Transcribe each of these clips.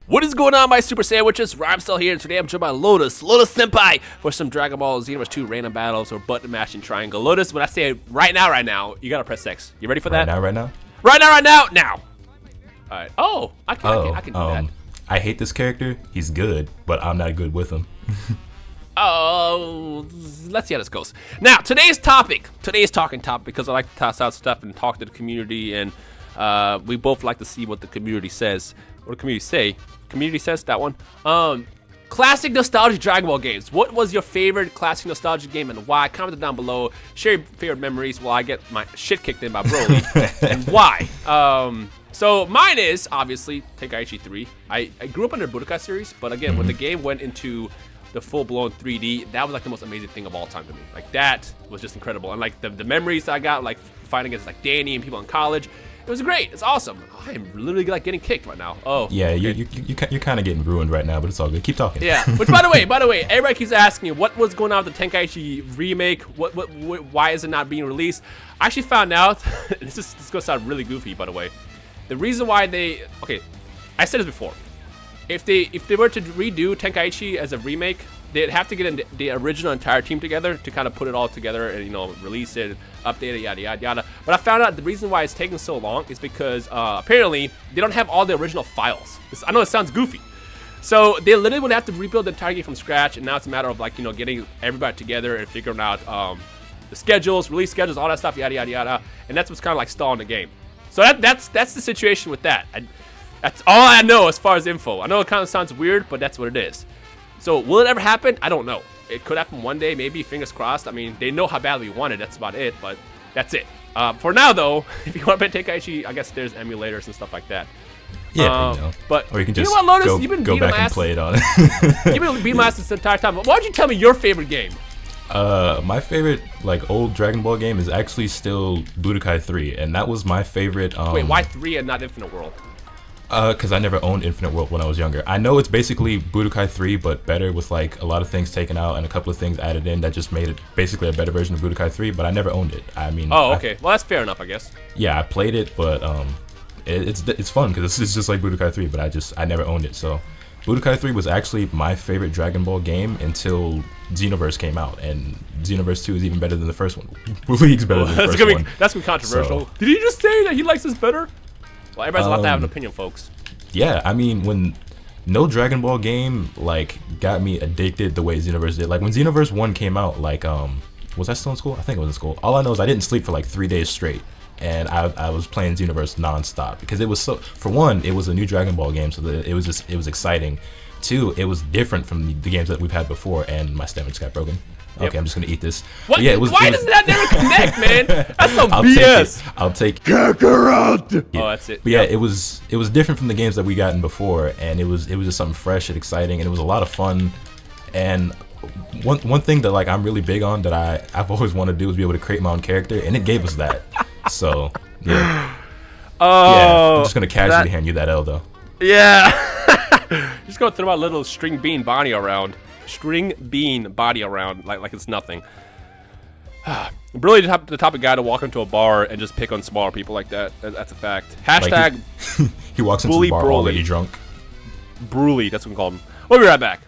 What is going on, my super sandwiches? Rhymestyle here, and today I'm joined by Lotus Senpai, for some Dragon Ball Xenoverse 2 random battles or button mashing triangle. Lotus, when I say right now, you gotta press X. You ready for that? Right now? Now! Alright. Oh, I can do that. I hate this character. He's good, but I'm not good with him. Oh, let's see how this goes. Now, today's talking topic, because I like to toss out stuff and talk to the community, and we both like to see what the community says. What the community say? Community says that one. Classic nostalgic Dragon Ball games. What was your favorite classic nostalgic game and why? Comment it down below. Share your favorite memories while I get my shit kicked in by Broly and why. So mine is obviously Tenkaichi 3. I grew up under the Budokai series, but again, when the game went into the full-blown 3D, that was like the most amazing thing of all time to me. Like that was just incredible, and like the memories I got, like fighting against like Danny and people in college. It was great. It's awesome. I am literally like getting kicked right now. Oh, yeah. Okay. You're kind of getting ruined right now, but it's all good. Keep talking. Yeah. Which, by the way, everybody keeps asking me what was going on with the Tenkaichi remake. Why is it not being released? I actually found out. This is gonna sound really goofy, by the way. The reason why I said this before. If they were to redo Tenkaichi as a remake, they'd have to get the original entire team together to kind of put it all together and, you know, release it, update it, yada yada yada. But I found out the reason why it's taking so long is because apparently they don't have all the original files. I know it sounds goofy. So they literally would have to rebuild the entire game from scratch, and now it's a matter of, like, you know, getting everybody together and figuring out the schedules, release schedules, all that stuff, yada yada yada. And that's what's kind of like stalling the game. So that's the situation with that. That's all I know as far as info. I know it kind of sounds weird, but that's what it is. So will it ever happen? I don't know. It could happen one day, maybe, fingers crossed. I mean, they know how badly we want it. That's about it, but that's it. For now, though, if you want to play Tenkaichi, I guess there's emulators and stuff like that. Yeah, you know. But or you can just know what, Lotus? go back and play it on it. You've been beating my ass this entire time. Why don't you tell me your favorite game? My favorite, like, old Dragon Ball game is actually still Budokai 3, and that was my favorite. Wait, why 3 and not Infinite World? Because I never owned Infinite World when I was younger. I know it's basically Budokai 3, but better, with like a lot of things taken out and a couple of things added in that just made it basically a better version of Budokai 3, but I never owned it. I mean... Oh, okay. Well, that's fair enough, I guess. Yeah, I played it, but it's fun because it's just like Budokai 3, but I never owned it. So Budokai 3 was actually my favorite Dragon Ball game until Xenoverse came out, and Xenoverse 2 is even better than the first one. League's better than the first one. That's gonna be controversial. So, did he just say that he likes this better? Well, everybody's allowed to have an opinion, folks. Yeah, I mean, when no Dragon Ball game like got me addicted the way Xenoverse did. Like when Xenoverse 1 came out, like was I still in school? I think I was in school. All I know is I didn't sleep for like 3 days straight, and I was playing Xenoverse nonstop because it was so. For one, it was a new Dragon Ball game, so it was exciting. Two, it was different from the games that we've had before, and my stomach just got broken. Yep. Okay, I'm just gonna eat this. What? Yeah, why does that never connect, man? That's so BS. I'll take Kakarot. Yeah. Oh, that's it. But yeah, it was different from the games that we gotten before, and it was just something fresh and exciting, and it was a lot of fun. And one thing that like I'm really big on that I've always wanted to do is be able to create my own character, and it gave us that. So yeah. Oh. Yeah, I'm just gonna casually hand you that L though. Yeah. Just gonna throw my little string bean body around. Like it's nothing. Really the type of guy to walk into a bar and just pick on smaller people like that. That's a fact. Hashtag like he walks into the bar Broly. already drunk. Broly, that's what we call him. We'll be right back.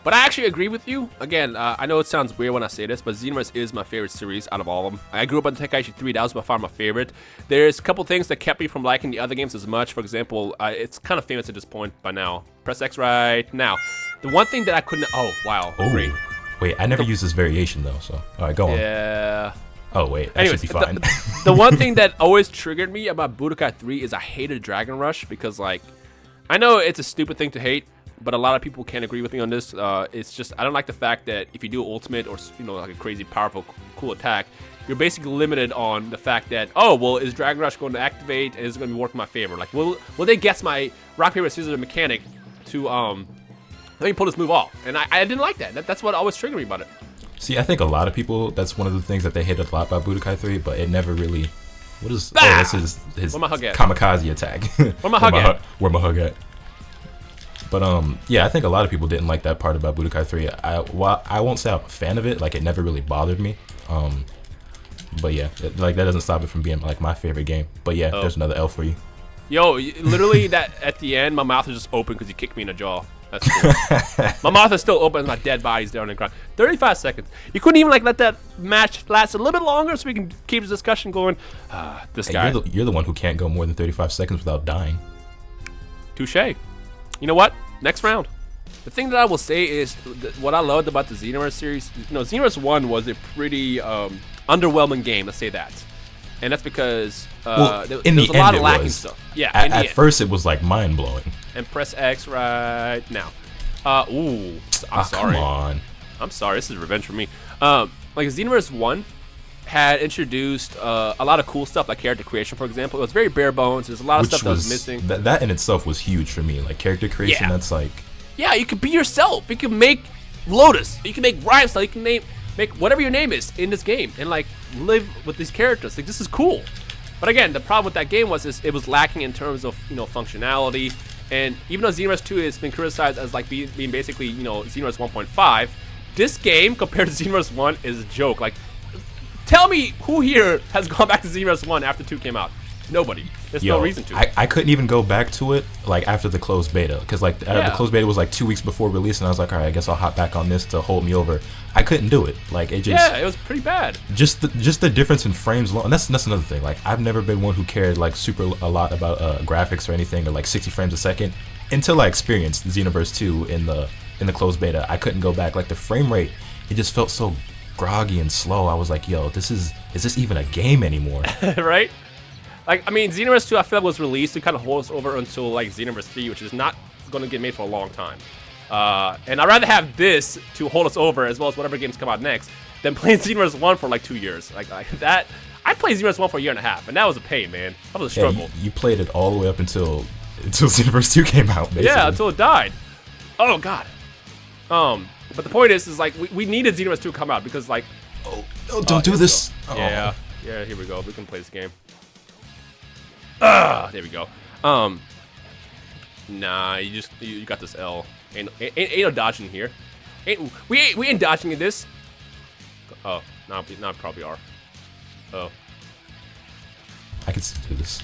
But I actually agree with you. Again, I know it sounds weird when I say this, but Xenoverse is my favorite series out of all of them. I grew up on Tenkaichi 3. That was by far my favorite. There's a couple things that kept me from liking the other games as much. For example, it's kind of famous at this point by now. Press X right now. The one thing that I couldn't... Oh, wow. Oh, great. Wait, I never used this variation, though, so... All right, go on. Yeah. Oh, wait. That Anyways, should be fine. The one thing that always triggered me about Budokai 3 is I hated Dragon Rush because, like... I know it's a stupid thing to hate, but a lot of people can't agree with me on this. It's just... I don't like the fact that if you do ultimate or, you know, like a crazy, powerful, cool attack, you're basically limited on the fact that, oh, well, is Dragon Rush going to activate? Is it going to work in my favor? Like, will they guess my rock, paper, scissors mechanic to, let me pull this move off? And I didn't like that. That's what always triggered me about it. See, I think a lot of people, that's one of the things that they hate a lot about Budokai 3, but it never really... What is... Ah! Oh, that's his Where my hug at? kamikaze attack. Where my hug at? Where my hug at? But, yeah, I think a lot of people didn't like that part about Budokai 3. I won't say I'm a fan of it. Like, it never really bothered me. But, yeah, like, that doesn't stop it from being, like, my favorite game. But, yeah, there's another L for you. Yo, literally that at the end, my mouth is just open because you kicked me in the jaw. That's cool. My mouth is still open and my dead body's down on the ground. 35 seconds. You couldn't even like let that match last a little bit longer so we can keep the discussion going. This guy. You're the one who can't go more than 35 seconds without dying. Touche. You know what? Next round. The thing that I will say is what I loved about the Xenoverse series. Xenoverse 1 was a pretty underwhelming game. Let's say that. And that's because there was a lot of lacking stuff. Yeah, at first it was like mind blowing. And press X right now. I'm sorry. Come on. I'm sorry. This is revenge for me. Like Xenoverse 1 had introduced a lot of cool stuff, like character creation, for example. It was very bare bones. There's a lot of stuff that was missing. That in itself was huge for me. Like character creation, that's like. Yeah, you could be yourself. You can make Lotus. You can make Rhymestyle. You can make whatever your name is in this game and like live with these characters. Like this is cool. But again, the problem with that game was it was lacking in terms of functionality. And even though Xenoverse 2 has been criticized as like being basically Xenoverse 1.5, this game compared to Xenoverse 1 is a joke. Like, tell me who here has gone back to Xenoverse 1 after 2 came out? Nobody. There's no reason to. I couldn't even go back to it like after the closed beta because like the closed beta was like 2 weeks before release, and I was like, all right, I guess I'll hop back on this to hold me over. I couldn't do it. Like it just it was pretty bad. Just the difference in frames and that's another thing. Like I've never been one who cared like a lot about graphics or anything or like 60 frames a second until I experienced Xenoverse 2 in the closed beta. I couldn't go back. Like the frame rate, it just felt so groggy and slow. I was like, yo, is this even a game anymore? Right? Like, I mean, Xenoverse 2, I feel like was released to kind of hold us over until, like, Xenoverse 3, which is not going to get made for a long time. And I'd rather have this to hold us over, as well as whatever games come out next, than playing Xenoverse 1 for, like, 2 years. Like that. I played Xenoverse 1 for a year and a half, and that was a pain, man. That was a struggle. You played it all the way up until Xenoverse 2 came out, basically. Yeah, until it died. Oh, God. But the point is like, we needed Xenoverse 2 to come out, because, like... Oh, don't do this. Yeah, here we go. We can play this game. There we go. Nah, you got this L. Ain't no dodging here. We ain't dodging in this. Oh, no, probably are. Oh. I can do this.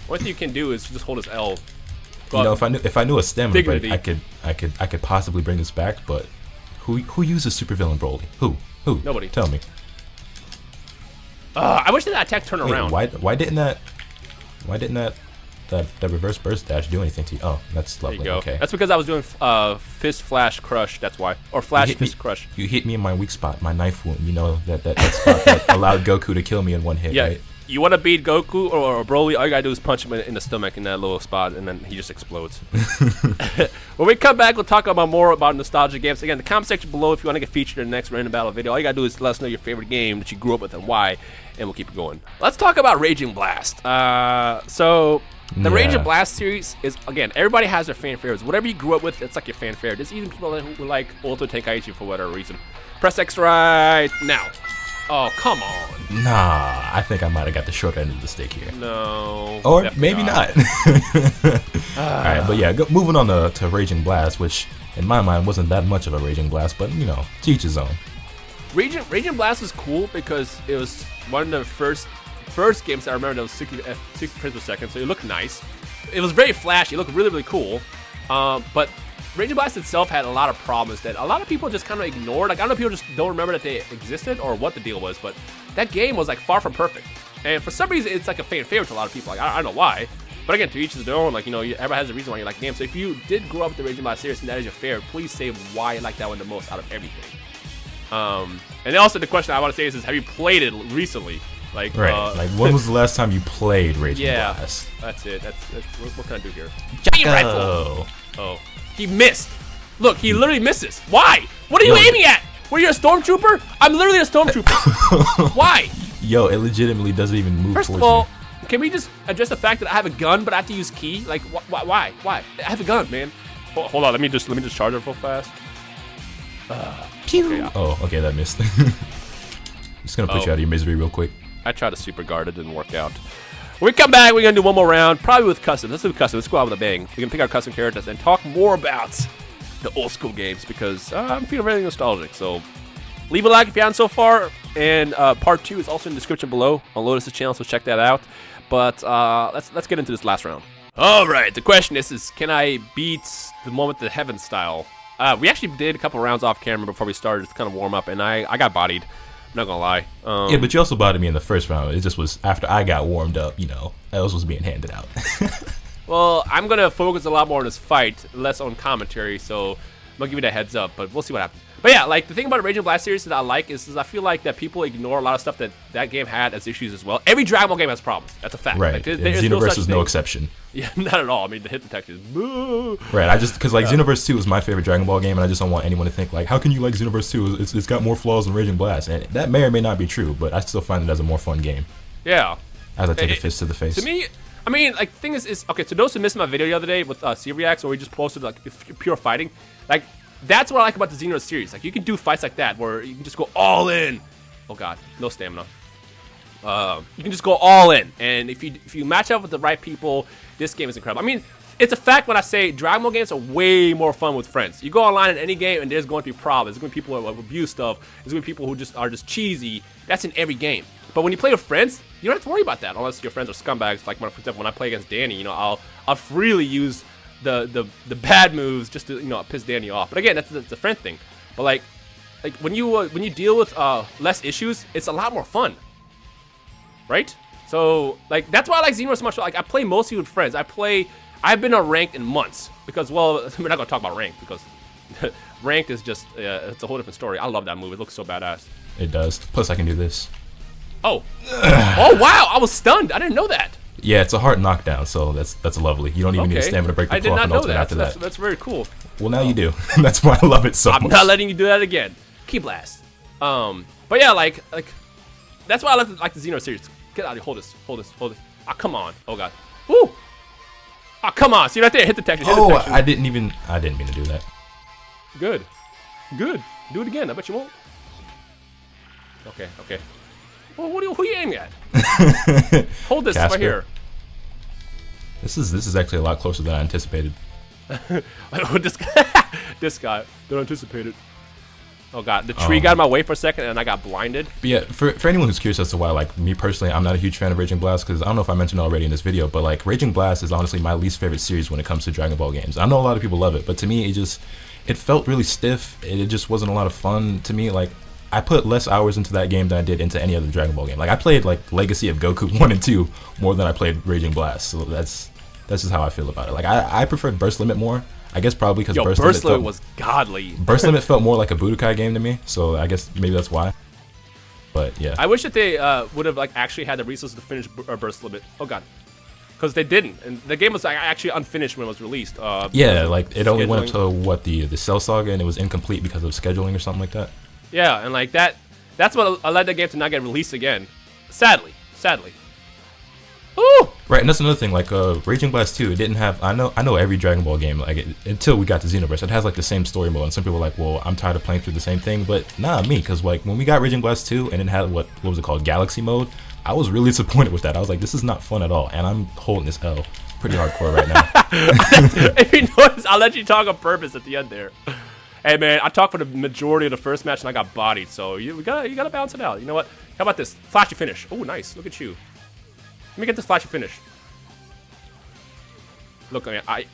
What you can do is just hold his L. If I knew a stamina break, I could possibly bring this back. But who uses supervillain Broly? Who? Nobody. Tell me. I wish that attack turned around. Why didn't that reverse burst dash do anything to you? Oh, that's lovely. There you go. Okay. That's because I was doing fist flash crush. That's why, or flash fist crush. You hit me in my weak spot, my knife wound. You know that spot that allowed Goku to kill me in one hit. Yeah. Right? You want to beat Goku or Broly? All you gotta do is punch him in the stomach in that little spot, and then he just explodes. When we come back, we'll talk more about nostalgia games. Again, the comment section below if you want to get featured in the next random battle video. All you gotta do is let us know your favorite game that you grew up with and why, and we'll keep it going. Let's talk about Raging Blast. The Raging Blast series is, again, everybody has their fan favorites. Whatever you grew up with, it's like your fan favorite. There's even people who like Ultra Tenkaichi for whatever reason. Press X right now. Oh, come on. Nah, I think I might have got the short end of the stick here. No. Or maybe not. Alright, but yeah, moving on to Raging Blast, which in my mind wasn't that much of a Raging Blast, but to each his own. Raging Blast was cool because it was one of the first games I remember that was 60 frames per second, so it looked nice. It was very flashy. It looked really, really cool. But Raging Blast itself had a lot of problems that a lot of people just kind of ignored. Like, I don't know if people just don't remember that they existed or what the deal was, but that game was like far from perfect. And for some reason, it's like a fan favorite to a lot of people. Like, I don't know why. But again, to each his own. Like, everybody has a reason why you like the game. So if you did grow up with the Raging Blast series and that is your favorite, please say why you like that one the most out of everything. And also the question I want to say is have you played it recently? Like, like when was the last time you played Raging Blast? That's it. That's what can I do here? Jacko. Oh, he missed. Look, he literally misses. Why? What are you aiming at? Were you a stormtrooper? I'm literally a stormtrooper. Why? Yo, it legitimately doesn't even move. First of all, can we just address the fact that I have a gun, but I have to use key? Like, why? I have a gun, man. Hold on. Let me just charge it real fast. Okay, oh, okay, that missed. Just gonna put you out of your misery real quick. I tried to super guard, it didn't work out. When we come back, we're gonna do one more round, probably with custom. Let's do custom. Let's go out with a bang. We can pick our custom characters and talk more about the old school games because I'm feeling really nostalgic. So leave a like if you haven't so far, and part 2 is also in the description below on Lotus' channel, so check that out. But let's get into this last round. All right, the question is can I beat the moment the heaven style? We actually did a couple rounds off camera before we started to kind of warm up, and I got bodied. I'm not gonna lie. Yeah, but you also bodied me in the first round. It just was after I got warmed up, you know, else was being handed out. Well, I'm gonna focus a lot more on this fight, less on commentary, so I'm gonna give you that heads up, but we'll see what happens. But yeah, like the thing about the Raging Blast series that I like is I feel like that people ignore a lot of stuff that game had as issues as well. Every Dragon Ball game has problems. That's a fact. Right. Like, Xenoverse is no exception. Yeah, not at all. I mean, the hit detectors. Boo. Right. I just because like Xenoverse 2 is my favorite Dragon Ball game, and I just don't want anyone to think like, how can you like Xenoverse 2? It's got more flaws than Raging Blast, and that may or may not be true, but I still find it as a more fun game. Yeah. As I take a fist to the face. To me, I mean, like, the thing is okay. So those who missed my video the other day with C-Reacts, where we just posted like pure fighting, like. That's what I like about the Xenoverse series. Like, you can do fights like that where you can just go all in. Oh god, no stamina. You can just go all in, and if you match up with the right people, this game is incredible. I mean, it's a fact when I say Dragon Ball games are way more fun with friends. You go online in any game, and there's going to be problems. There's going to be people who abuse stuff. There's going to be people who just are just cheesy. That's in every game. But when you play with friends, you don't have to worry about that unless your friends are scumbags. Like, for example, when I play against Danny, you know, I'll freely use the bad moves just to, you know, piss Danny off. But again, that's a friend thing. But like when you deal with less issues, it's a lot more fun, right? So like that's why I like Xenoverse so much. Like I play mostly with friends. I've been on ranked in months because, well, we're not gonna talk about ranked because ranked is just it's a whole different story. I love that move. It looks so badass. It does. Plus I can do this. Oh. Oh wow! I was stunned. I didn't know that. Yeah, it's a hard knockdown, so that's lovely. You don't even need a stamina to break the cloth and ultimate after that. That's very cool. Well, now you do. That's why I love it so much. I'm not letting you do that again. Key blast. But yeah, like that's why I like the Xeno series. Get out of here. Hold this. Ah, come on. Oh god. Woo. Ah, come on. See right there. Hit the detection. I didn't mean to do that. Good. Do it again. I bet you won't. Okay. Well, who are you aiming at? Hold this right here. This is actually a lot closer than I anticipated. this guy. Don't anticipate it. Oh god, the tree got in my way for a second and I got blinded. But yeah, for anyone who's curious as to why, like me personally, I'm not a huge fan of Raging Blast because I don't know if I mentioned it already in this video, but like Raging Blast is honestly my least favorite series when it comes to Dragon Ball games. I know a lot of people love it, but to me, it felt really stiff. It just wasn't a lot of fun to me. Like I put less hours into that game than I did into any other Dragon Ball game. Like I played like Legacy of Goku 1 and 2 more than I played Raging Blast. So that's just how I feel about it. Like I preferred Burst Limit more. I guess probably because Burst Limit was godly. Burst Limit felt more like a Budokai game to me, so I guess maybe that's why. But yeah, I wish that they would have like actually had the resources to finish Burst Limit. Oh god, because they didn't, and the game was actually unfinished when it was released. Yeah, like it only went up to what the Cell Saga, and it was incomplete because of scheduling or something like that. Yeah, and like that's what led the game to not get released again. Sadly. Ooh! Right, and that's another thing. Like Raging Blast 2, it didn't have. I know every Dragon Ball game. Like until we got to Xenoverse, it has like the same story mode. And some people are like, well, I'm tired of playing through the same thing. But nah, me, because like when we got Raging Blast 2 and it had what was it called, Galaxy mode, I was really disappointed with that. I was like, this is not fun at all, and I'm holding this L pretty hardcore right now. If you notice, I'll let you talk on purpose at the end there. Hey man, I talked for the majority of the first match and I got bodied, so you gotta balance it out. You know what? How about this flashy finish? Oh, nice. Look at you. Let me get this flashy finish. Look, I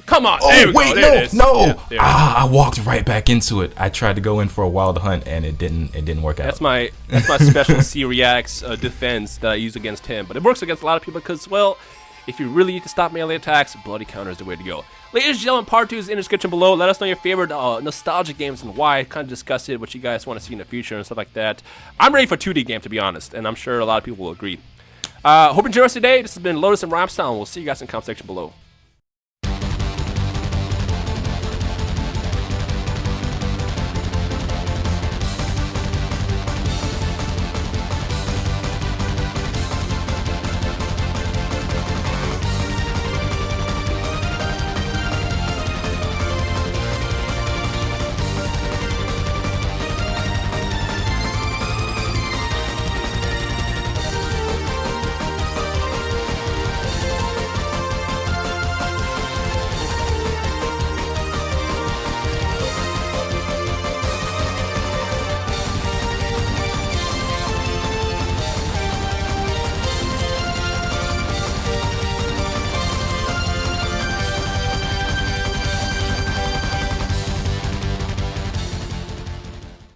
come on. Oh there we wait, go. There it is. no. Yeah, I walked right back into it. I tried to go in for a wild hunt and it didn't work out. That's my special C-Reacts defense that I use against him, but it works against a lot of people because, well, if you really need to stop melee attacks, bloody counter is the way to go. Ladies and gentlemen, part 2 is in the description below. Let us know your favorite nostalgic games and why. Kind of discuss it, what you guys want to see in the future and stuff like that. I'm ready for a 2D game, to be honest, and I'm sure a lot of people will agree. Hope you enjoyed us today. This has been Lotus and Rhymestyle, and we'll see you guys in the comment section below.